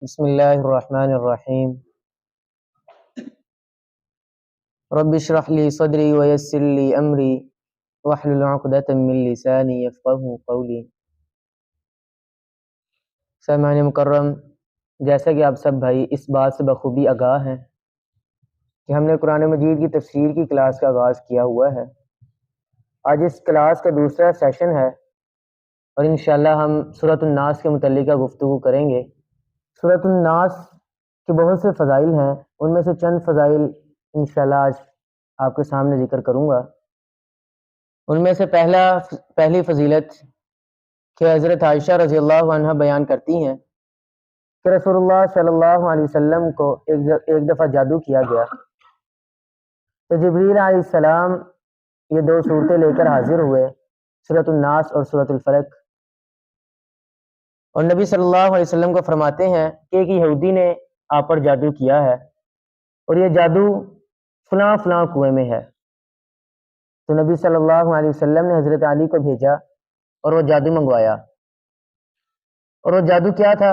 بسم اللہ الرحمن الرحیم رب اشرح لی صدری ویسر لی امری واحلل عقدۃ من لسانی یفقہوا قولی۔ سامعین مکرم، جیسا کہ آپ سب بھائی اس بات سے بخوبی آگاہ ہیں کہ ہم نے قرآن مجید کی تفسیر کی کلاس کا آغاز کیا ہوا ہے۔ آج اس کلاس کا دوسرا سیشن ہے اور انشاءاللہ ہم سورۃ الناس کے متعلقہ گفتگو کریں گے۔ سورۃ الناس کے بہت سے فضائل ہیں، ان میں سے چند فضائل انشاءاللہ آج آپ کے سامنے ذکر کروں گا۔ ان میں سے پہلی فضیلت کہ حضرت عائشہ رضی اللہ عنہ بیان کرتی ہیں کہ رسول اللہ صلی اللہ علیہ وسلم کو ایک دفعہ جادو کیا گیا تو جبریل علیہ السلام یہ دو صورتیں لے کر حاضر ہوئے، سورۃ الناس اور سورۃ الفلق، اور نبی صلی اللہ علیہ وسلم کو فرماتے ہیں کہ ایک یہودی نے آپ پر جادو کیا ہے اور یہ جادو فلاں فلاں کنویں میں ہے۔ تو نبی صلی اللہ علیہ وسلم نے حضرت علی کو بھیجا اور وہ جادو منگوایا، اور وہ جادو کیا تھا؟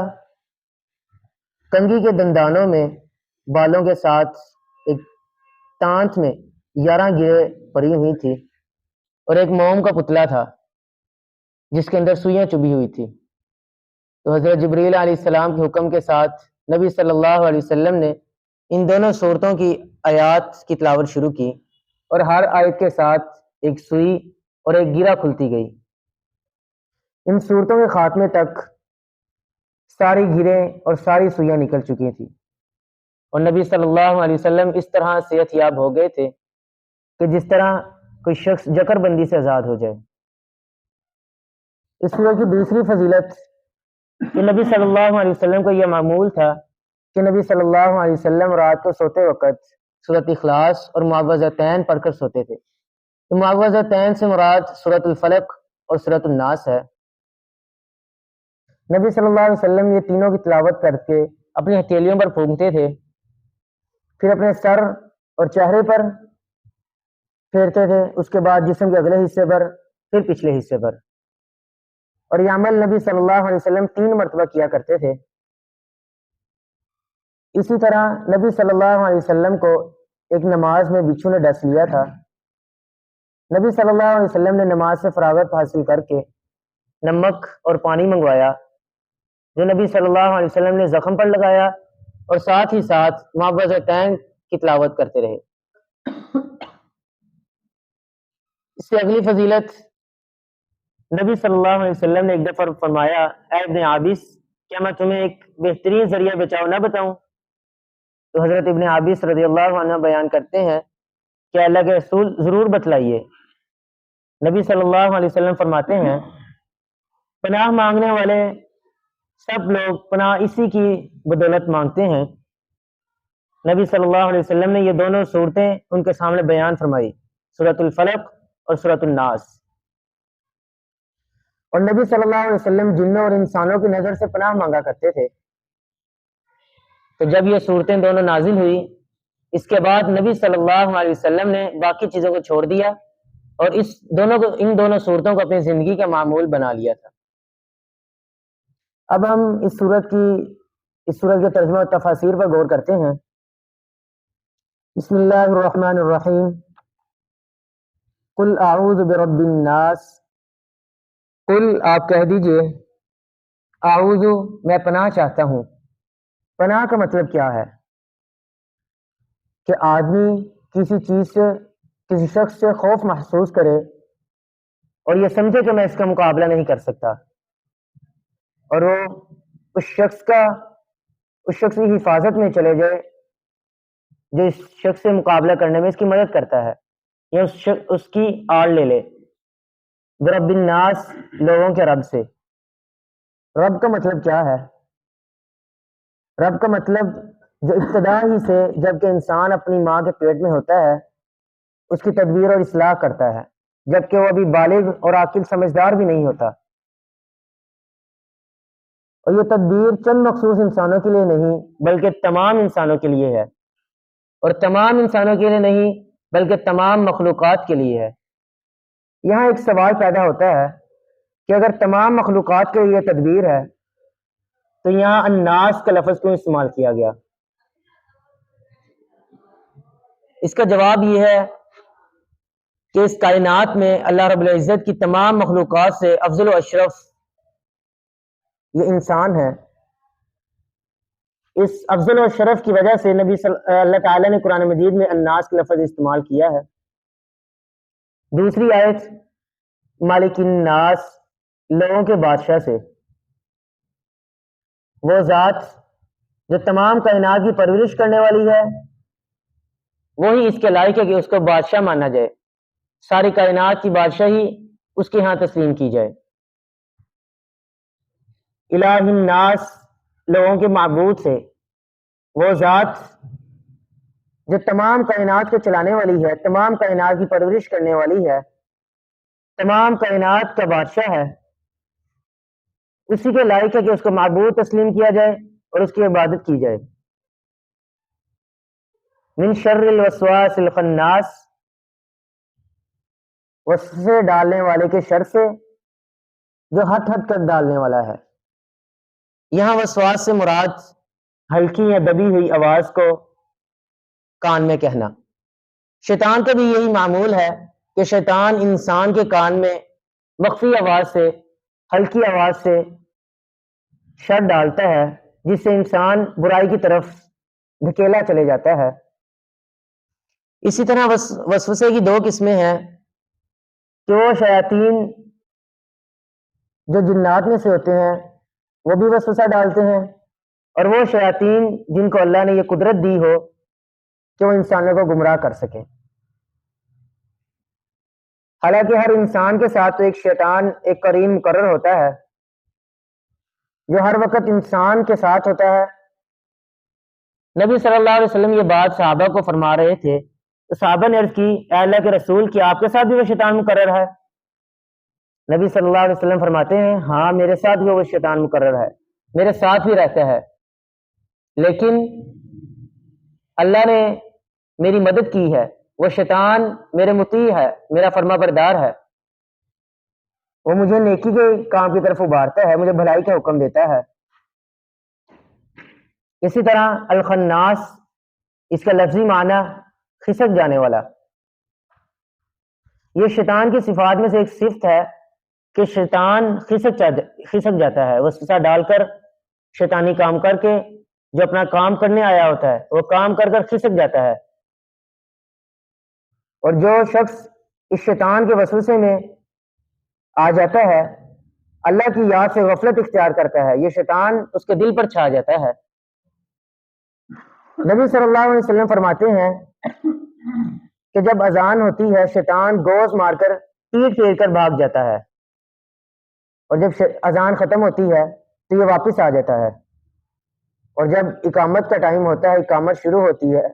کنگھی کے دندانوں میں بالوں کے ساتھ ایک تانت میں 11 گرے پڑی ہوئی تھی اور ایک موم کا پتلا تھا جس کے اندر سوئیاں چبھی ہوئی تھی۔ تو حضرت جبریل علیہ السلام کے حکم کے ساتھ نبی صلی اللہ علیہ وسلم نے ان دونوں صورتوں کی آیات کی تلاوت شروع کی، اور ہر آیت کے ساتھ ایک سوئی اور ایک گرہ کھلتی گئی۔ ان صورتوں کے خاتمے تک ساری گریں اور ساری سوئیاں نکل چکی تھیں، اور نبی صلی اللہ علیہ وسلم اس طرح صحت یاب ہو گئے تھے کہ جس طرح کوئی شخص جکر بندی سے آزاد ہو جائے۔ اس سورت کی دوسری فضیلت کہ نبی صلی اللہ علیہ وسلم کو یہ معمول تھا کہ نبی صلی اللہ علیہ وسلم رات کو سوتے وقت سورۃ اخلاص اور معوذتین پڑھ کر سوتے تھے۔ تو معوذتین سے مراد سورۃ الفلق اور سورۃ الناس ہے۔ نبی صلی اللہ علیہ وسلم یہ تینوں کی تلاوت کر کے اپنی ہتھیلیوں پر پھونکتے تھے، پھر اپنے سر اور چہرے پر پھیرتے تھے، اس کے بعد جسم کے اگلے حصے پر، پھر پچھلے حصے پر، اور یہ عمل نبی صلی اللہ علیہ وسلم 3 مرتبہ کیا کرتے تھے۔ اسی طرح نبی صلی اللہ علیہ وسلم کو ایک نماز میں بچھو نے ڈس لیا تھا۔ نبی صلی اللہ علیہ وسلم نے نماز سے فراغت حاصل کر کے نمک اور پانی منگوایا جو نبی صلی اللہ علیہ وسلم نے زخم پر لگایا، اور ساتھ ہی ساتھ معوذتین کی تلاوت کرتے رہے۔ اس سے اگلی فضیلت، نبی صلی اللہ علیہ وسلم نے ایک دفعہ فرمایا، اے ابن عابس، کیا میں تمہیں ایک بہترین ذریعہ بچاؤ نہ بتاؤں؟ تو حضرت ابن عابس رضی اللہ عنہ بیان کرتے ہیں کہ اللہ کے رسول ضرور بتلائیے۔ نبی صلی اللہ علیہ وسلم فرماتے ہیں، پناہ مانگنے والے سب لوگ پناہ اسی کی بدولت مانگتے ہیں۔ نبی صلی اللہ علیہ وسلم نے یہ دونوں صورتیں ان کے سامنے بیان فرمائی، سورۃ الفلق اور سورۃ الناس۔ اور نبی صلی اللہ علیہ وسلم جنوں اور انسانوں کی نظر سے پناہ مانگا کرتے تھے۔ تو جب یہ صورتیں دونوں نازل ہوئی، اس کے بعد نبی صلی اللہ علیہ وسلم نے باقی چیزوں کو چھوڑ دیا اور ان دونوں صورتوں کو اپنی زندگی کا معمول بنا لیا تھا۔ اب ہم اس صورت کے ترجمہ و تفاسیر پر غور کرتے ہیں۔ بسم اللہ الرحمن الرحیم، قل اعوذ برب الناس، قل آپ کہہ دیجئے، اعوذ میں پناہ چاہتا ہوں۔ پناہ کا مطلب کیا ہے؟ کہ آدمی کسی چیز سے، کسی شخص سے خوف محسوس کرے اور یہ سمجھے کہ میں اس کا مقابلہ نہیں کر سکتا، اور وہ اس شخص کی حفاظت میں چلے جائے جو اس شخص سے مقابلہ کرنے میں اس کی مدد کرتا ہے، یا اس کی آڑ لے لے۔ برب الناس، لوگوں کے رب سے۔ رب کا مطلب کیا ہے؟ رب کا مطلب جو ابتدا ہی سے جب کہ انسان اپنی ماں کے پیٹ میں ہوتا ہے اس کی تدبیر اور اصلاح کرتا ہے، جبکہ وہ ابھی بالغ اور عاقل سمجھدار بھی نہیں ہوتا۔ اور یہ تدبیر چند مخصوص انسانوں کے لیے نہیں بلکہ تمام انسانوں کے لیے ہے، اور تمام انسانوں کے لیے نہیں بلکہ تمام مخلوقات کے لیے ہے۔ یہاں ایک سوال پیدا ہوتا ہے کہ اگر تمام مخلوقات کے لیے تدبیر ہے تو یہاں الناس کا لفظ کیوں استعمال کیا گیا؟ اس کا جواب یہ ہے کہ اس کائنات میں اللہ رب العزت کی تمام مخلوقات سے افضل و اشرف یہ انسان ہے. اس افضل و شرف کی وجہ سے اللہ تعالیٰ نے قرآن مجید میں الناس کا لفظ استعمال کیا ہے. دوسری آیت مالک الناس، لوگوں کے بادشاہ سے، وہ ذات جو تمام کائنات کی پرورش کرنے والی ہے، وہی اس کے لائق ہے کہ اس کو بادشاہ مانا جائے، ساری کائنات کی بادشاہی اس کے ہاں تسلیم کی جائے. الہ الناس، لوگوں کے معبود سے، وہ ذات جو تمام کائنات کو چلانے والی ہے، تمام کائنات کی پرورش کرنے والی ہے، تمام کائنات کا بادشاہ ہے، اسی کے لائق ہے کہ اس کو معبود تسلیم کیا جائے اور اس کی عبادت کی جائے. من شر الوسواس الخناس، وسوسے ڈالنے والے کے شر سے جو ہٹ ہٹ کر ڈالنے والا ہے. یہاں وسواس سے مراد ہلکی یا دبی ہوئی آواز کو کان میں کہنا. شیطان کا بھی یہی معمول ہے کہ شیطان انسان کے کان میں مخفی آواز سے، ہلکی آواز سے شر ڈالتا ہے، جس سے انسان برائی کی طرف دھکیلا چلے جاتا ہے. اسی طرح وسوسے کی دو قسمیں ہیں کہ وہ شیاطین جو جنات میں سے ہوتے ہیں وہ بھی وسوسہ ڈالتے ہیں، اور وہ شیاطین جن کو اللہ نے یہ قدرت دی ہو کہ وہ انسانوں کو گمراہ کر سکیں. حالانکہ ہر انسان کے ساتھ تو ایک شیطان، ایک قرین مقرر ہوتا ہے جو ہر وقت انسان کے ساتھ ہوتا ہے. نبی صلی اللہ علیہ وسلم یہ بات صحابہ کو فرما رہے تھے تو صحابہ نے عرض کی، اے اللہ کے رسول، کیا آپ کے ساتھ بھی وہ شیطان مقرر ہے؟ نبی صلی اللہ علیہ وسلم فرماتے ہیں، ہاں میرے ساتھ بھی وہ شیطان مقرر ہے، میرے ساتھ بھی رہتا ہے، لیکن اللہ نے میری مدد کی ہے. وہ شیطان میرے مطیع ہے، میرا فرما بردار ہے، وہ مجھے نیکی کے کام کی طرف ابھارتا ہے، مجھے بھلائی کا حکم دیتا ہے. اسی طرح الخناس، اس کا لفظی معنی کھسک جانے والا. یہ شیطان کی صفات میں سے ایک صفت ہے کہ شیطان کھسک جاتا ہے، وسوسہ ڈال کر، شیطانی کام کر کے جو اپنا کام کرنے آیا ہوتا ہے وہ کام کر کر کھسک جاتا ہے. اور جو شخص اس شیطان کے وسوسے میں آ جاتا ہے، اللہ کی یاد سے غفلت اختیار کرتا ہے، یہ شیطان اس کے دل پر چھا جاتا ہے. نبی صلی اللہ علیہ وسلم فرماتے ہیں کہ جب اذان ہوتی ہے شیطان گوز مار کر پیٹ پھیر کر بھاگ جاتا ہے، اور جب اذان ختم ہوتی ہے تو یہ واپس آ جاتا ہے، اور جب اقامت کا ٹائم ہوتا ہے، اقامت شروع ہوتی ہے،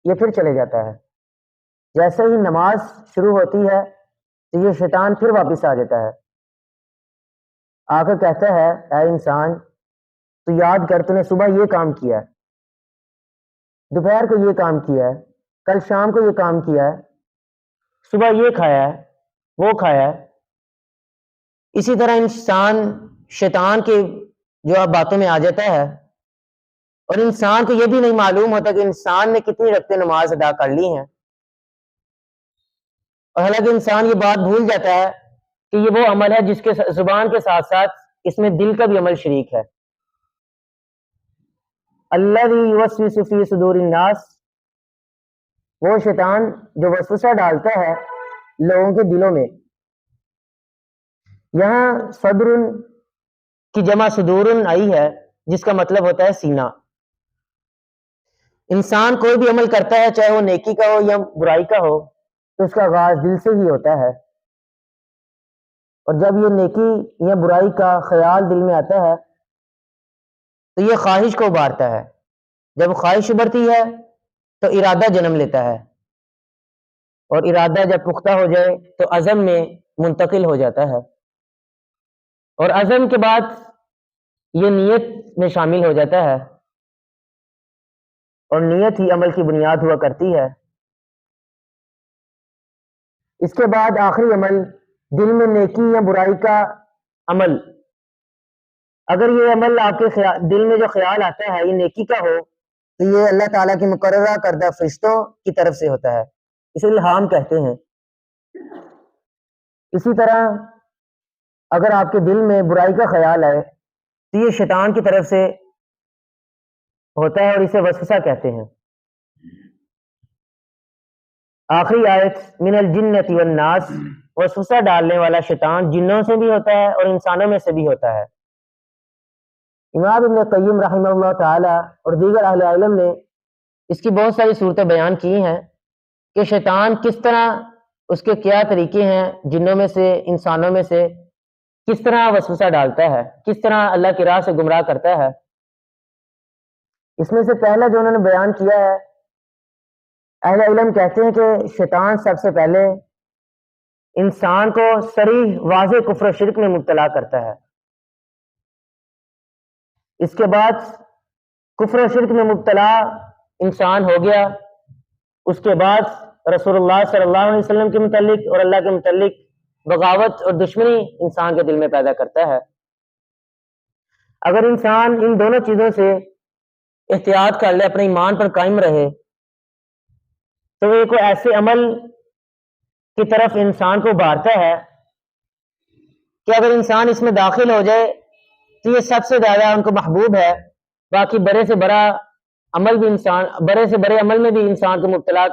یہ پھر چلے جاتا ہے. جیسے ہی نماز شروع ہوتی ہے تو یہ شیطان پھر واپس آ جاتا ہے، آ کر کہتا ہے، اے انسان، تو یاد کر، تو نے صبح یہ کام کیا ہے، دوپہر کو یہ کام کیا ہے، کل شام کو یہ کام کیا ہے، صبح یہ کھایا ہے، وہ کھایا ہے. اسی طرح انسان شیطان کے جو باتوں میں آ جاتا ہے، اور انسان کو یہ بھی نہیں معلوم ہوتا کہ انسان نے کتنی رکعتیں نماز ادا کر لی ہیں، اور حالانکہ انسان یہ بات بھول جاتا ہے کہ یہ وہ عمل ہے جس کے زبان کے ساتھ ساتھ اس میں دل کا بھی عمل شریک ہے. الذی یوسوس فی صدور الناس، وہ شیطان جو وسوسہ ڈالتا ہے لوگوں کے دلوں میں. یہاں صدر کی جمع صدور آئی ہے جس کا مطلب ہوتا ہے سینہ. انسان کوئی بھی عمل کرتا ہے، چاہے وہ نیکی کا ہو یا برائی کا ہو، تو اس کا آغاز دل سے ہی ہوتا ہے، اور جب یہ نیکی یا برائی کا خیال دل میں آتا ہے تو یہ خواہش کو ابھارتا ہے. جب خواہش ابھرتی ہے تو ارادہ جنم لیتا ہے، اور ارادہ جب پختہ ہو جائے تو عزم میں منتقل ہو جاتا ہے، اور عزم کے بعد یہ نیت میں شامل ہو جاتا ہے، اور نیت ہی عمل کی بنیاد ہوا کرتی ہے. اس کے بعد آخری عمل دل میں نیکی یا برائی کا عمل اگر یہ عمل آپ کے دل میں جو خیال آتا ہے یہ نیکی کا ہو تو یہ اللہ تعالیٰ کی مقررہ کردہ فرشتوں کی طرف سے ہوتا ہے، اسے الہام کہتے ہیں۔ اسی طرح اگر آپ کے دل میں برائی کا خیال آئے تو یہ شیطان کی طرف سے ہوتا ہے اور اسے وسوسہ کہتے ہیں۔ آخری آیت من الجنۃ والناس، وسوسہ ڈالنے والا شیطان جنوں سے بھی ہوتا ہے اور انسانوں میں سے بھی ہوتا ہے۔ امام ابن قیم رحمہ اللہ تعالی اور دیگر اہل علم نے اس کی بہت ساری صورتیں بیان کی ہیں کہ شیطان کس طرح، اس کے کیا طریقے ہیں، جنوں میں سے انسانوں میں سے کس طرح وسوسہ ڈالتا ہے، کس طرح اللہ کی راہ سے گمراہ کرتا ہے۔ اس میں سے پہلا جو انہوں نے بیان کیا ہے، اہل علم کہتے ہیں کہ شیطان سب سے پہلے انسان کو صریح واضح کفر و شرک میں مبتلا کرتا ہے، اس کے بعد کفر و شرک میں مبتلا انسان ہو گیا، اس کے بعد رسول اللہ صلی اللہ علیہ وسلم کے متعلق اور اللہ کے متعلق بغاوت اور دشمنی انسان کے دل میں پیدا کرتا ہے۔ اگر انسان ان دونوں چیزوں سے احتیاط کر لے، اپنے ایمان پر قائم رہے، تو یہ کوئی ایسے عمل کی طرف انسان کو ابھارتا ہے کہ اگر انسان اس میں داخل ہو جائے تو یہ سب سے زیادہ ان کو محبوب ہے، باقی بڑے سے بڑا عمل بھی انسان، بڑے سے بڑے عمل میں بھی انسان کو مبتلا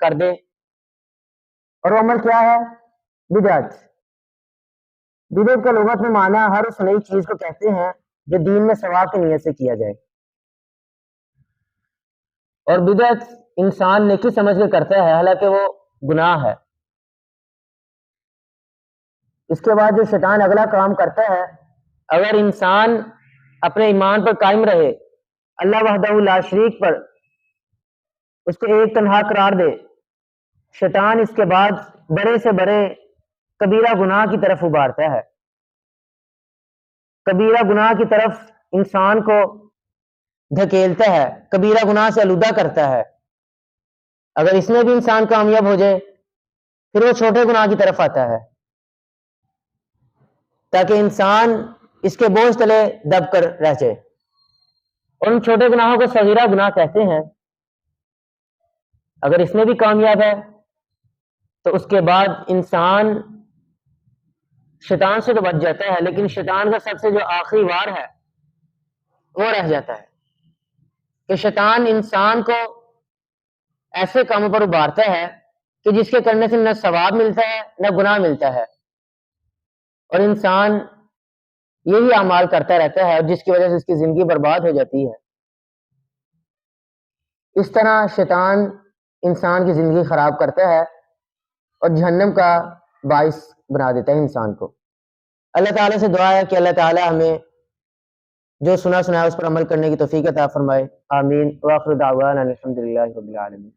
کر دے۔ اور وہ عمل کیا ہے؟ بدعت۔ بدعت کا لغت میں معنی ہر اس نئی چیز کو کہتے ہیں جو دین میں ثواب کی نیت سے کیا جائے، اور بدعت انسان نیکی سمجھ کے کرتا ہے حالانکہ وہ گناہ ہے۔ اس کے بعد جو شیطان اگلا کام کرتا ہے، اگر انسان اپنے ایمان پر قائم رہے، اللہ وحدہ لا شریک پر اس کو ایک تنہا قرار دے، شیطان اس کے بعد بڑے سے بڑے کبیرہ گناہ کی طرف ابھارتا ہے، کبیرہ گناہ کی طرف انسان کو دھکیلتا ہے، کبیرہ گناہ سے آلودہ کرتا ہے۔ اگر اس میں بھی انسان کامیاب ہو جائے پھر وہ چھوٹے گناہ کی طرف آتا ہے تاکہ انسان اس کے بوجھ تلے دب کر رہ جائے، اور ان چھوٹے گناہوں کو صغیرہ گناہ کہتے ہیں۔ اگر اس میں بھی کامیاب ہے تو اس کے بعد انسان شیطان سے تو بچ جاتا ہے، لیکن شیطان کا سب سے جو آخری وار ہے وہ رہ جاتا ہے کہ شیطان انسان کو ایسے کاموں پر ابھارتا ہے کہ جس کے کرنے سے نہ ثواب ملتا ہے نہ گناہ ملتا ہے، اور انسان یہی اعمال کرتا رہتا ہے، اور جس کی وجہ سے اس کی زندگی برباد ہو جاتی ہے۔ اس طرح شیطان انسان کی زندگی خراب کرتا ہے اور جہنم کا باعث بنا دیتا ہے انسان کو۔ اللہ تعالیٰ سے دعا ہے کہ اللہ تعالیٰ ہمیں جو سنا ہے اس پر عمل کرنے کی توفیق عطا فرمائے، آمین۔ وآخر دعوانا الحمدللہ رب العالمین۔